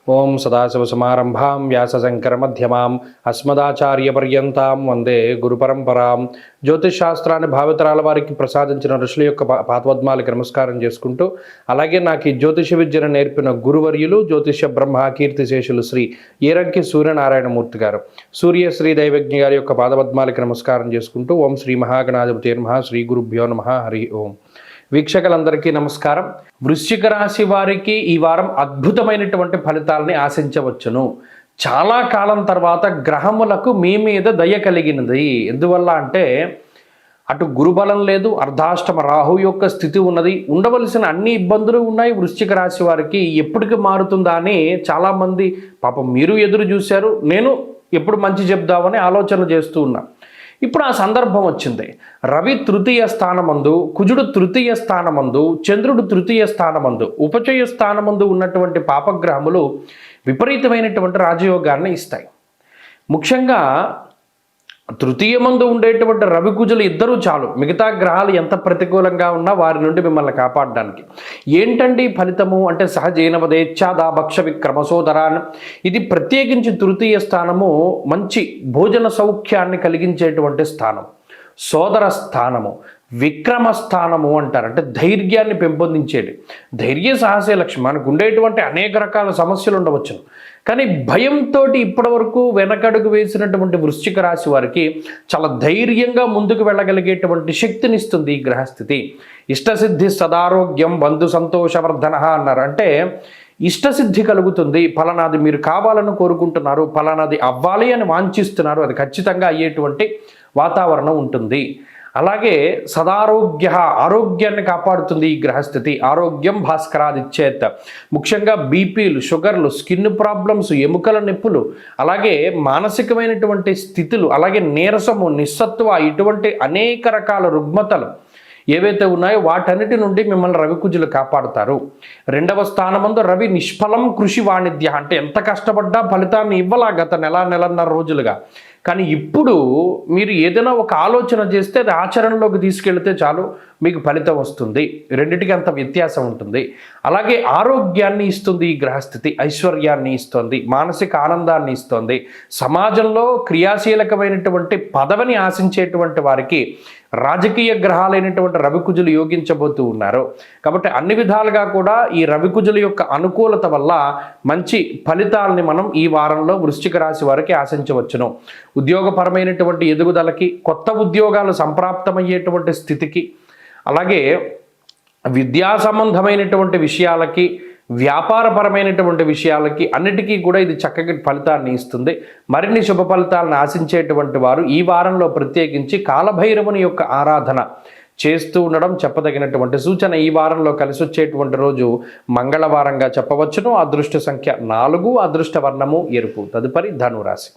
ఓం సదాశివసమారంభాం వ్యాసశంకరమధ్యమాం అస్మదాచార్యపర్యంతాం వందే గురుపరంపరాం. జ్యోతిష్ శాస్త్రాన్ని భావితరాల వారికి ప్రసాదించిన ఋషుల యొక్క పాదపద్మాలకి నమస్కారం చేసుకుంటూ, అలాగే నాకు ఈ జ్యోతిష విద్యను నేర్పిన గురువర్యులు జ్యోతిష బ్రహ్మ కీర్తిశేషులు శ్రీ ఈరంకి సూర్యనారాయణమూర్తి గారు, సూర్యశ్రీ దైవజ్ఞ గారి యొక్క పాదపద్మాలకి నమస్కారం చేసుకుంటూ, ఓం శ్రీ మహాగణాధిపతి నమః, శ్రీ గురుభ్యో నమః, హరి ఓం. వీక్షకులందరికీ నమస్కారం. వృశ్చిక రాశి వారికి ఈ వారం అద్భుతమైనటువంటి ఫలితాలని ఆశించవచ్చును. చాలా కాలం తర్వాత గ్రహములకు మీ మీద దయ కలిగినది. ఎందువల్ల అంటే అటు గురుబలం లేదు, అర్ధాష్టమ రాహు యొక్క స్థితి ఉన్నది, ఉండవలసిన అన్ని ఇబ్బందులు ఉన్నాయి. వృశ్చిక రాశి వారికి ఎప్పటికి మారుతుందా అని చాలామంది పాపం మీరు ఎదురు చూశారు. నేను ఎప్పుడు మంచి చెప్దామని ఆలోచన చేస్తూ ఉన్నా. ఇప్పుడు ఆ సందర్భం వచ్చింది. రవి తృతీయ స్థానమందు, కుజుడు తృతీయ స్థానమందు, చంద్రుడు తృతీయ స్థానమందు, ఉపచయ స్థానమందు ఉన్నటువంటి పాపగ్రహములు విపరీతమైనటువంటి రాజయోగాన్ని ఇస్తాయి. ముఖ్యంగా తృతీయమందు ఉండేటువంటి రవి కుజులు ఇద్దరూ చాలు, మిగతా గ్రహాలు ఎంత ప్రతికూలంగా ఉన్నా వారి నుండి మిమ్మల్ని కాపాడడానికి. ఏంటండి ఫలితము అంటే సహజైనవదేచ్ఛాదా భక్ష విక్రమసోదరాన్. ఇది ప్రత్యేకించి తృతీయ స్థానము మంచి భోజన సౌఖ్యాన్ని కలిగించేటువంటి స్థానం, సోదర స్థానము, విక్రమ స్థానము అంటారు. అంటే ధైర్యాన్ని పెంపొందించేది. ధైర్య సాహసే లక్ష్యం. మనకు ఉండేటువంటి అనేక రకాల సమస్యలు ఉండవచ్చు, కానీ భయంతో ఇప్పటి వరకు వెనకడుగు వేసినటువంటి వృశ్చిక రాశి వారికి చాలా ధైర్యంగా ముందుకు వెళ్ళగలిగేటువంటి శక్తినిస్తుంది ఈ గ్రహస్థితి. ఇష్టసిద్ధి సదారోగ్యం బంధు సంతోషవర్ధన అన్నారు. అంటే ఇష్టసిద్ధి కలుగుతుంది. ఫలానాది మీరు కావాలని కోరుకుంటున్నారు, ఫలానాది అవ్వాలి అని వాంఛిస్తున్నారు, అది ఖచ్చితంగా అయ్యేటువంటి వాతావరణం ఉంటుంది. అలాగే సదారోగ్య, ఆరోగ్యాన్ని కాపాడుతుంది ఈ గ్రహస్థితి. ఆరోగ్యం భాస్కరాదిచ్చేత్. ముఖ్యంగా బీపీలు, షుగర్లు, స్కిన్ ప్రాబ్లమ్స్, ఎముకల నొప్పులు, అలాగే మానసికమైనటువంటి స్థితులు, అలాగే నీరసము, నిస్సత్వ, ఇటువంటి అనేక రకాల రుగ్మతలు ఏవైతే ఉన్నాయో వాటన్నిటి నుండి మిమ్మల్ని రవి కుజులు కాపాడుతారు. రెండవ స్థానమందు రవి నిష్ఫలం కృషి వాణిజ్య. అంటే ఎంత కష్టపడ్డా ఫలితాన్ని ఇవ్వలా గత నెలన్నర రోజులుగా. కానీ ఇప్పుడు మీరు ఏదైనా ఒక ఆలోచన చేస్తే అది ఆచరణలోకి తీసుకెళ్తే చాలు, మీకు ఫలితం వస్తుంది. రెండిటికి అంత వ్యత్యాసం ఉంటుంది. అలాగే ఆరోగ్యాన్ని ఇస్తుంది ఈ గ్రహస్థితి, ఐశ్వర్యాన్ని ఇస్తుంది, మానసిక ఆనందాన్ని ఇస్తుంది. సమాజంలో క్రియాశీలకమైనటువంటి పదవిని ఆశించేటువంటి వారికి రాజకీయ గ్రహాలైనటువంటి రవికుజులు యోగించబోతూ ఉన్నారు. కాబట్టి అన్ని విధాలుగా కూడా ఈ రవికుజుల యొక్క అనుకూలత వల్ల మంచి ఫలితాలని మనం ఈ వారంలో వృశ్చిక రాశి వారికి ఆశించవచ్చును. ఉద్యోగపరమైనటువంటి ఎదుగుదలకి, కొత్త ఉద్యోగాలు సంప్రాప్తమయ్యేటువంటి స్థితికి, అలాగే విద్యా సంబంధమైనటువంటి విషయాలకి, వ్యాపారపరమైనటువంటి విషయాలకి అన్నిటికీ కూడా ఇది చక్కటి ఫలితాన్ని ఇస్తుంది. మరిన్ని శుభ ఫలితాలను ఆశించేటువంటి వారు ఈ వారంలో ప్రత్యేకించి కాలభైరవుని యొక్క ఆరాధన చేస్తూ ఉండడం చెప్పదగినటువంటి సూచన. ఈ వారంలో కలిసి వచ్చేటువంటి రోజు మంగళవారంగా చెప్పవచ్చును. అదృష్ట సంఖ్య 4, అదృష్ట వర్ణము ఎరుపు. తదుపరి ధనురాశి.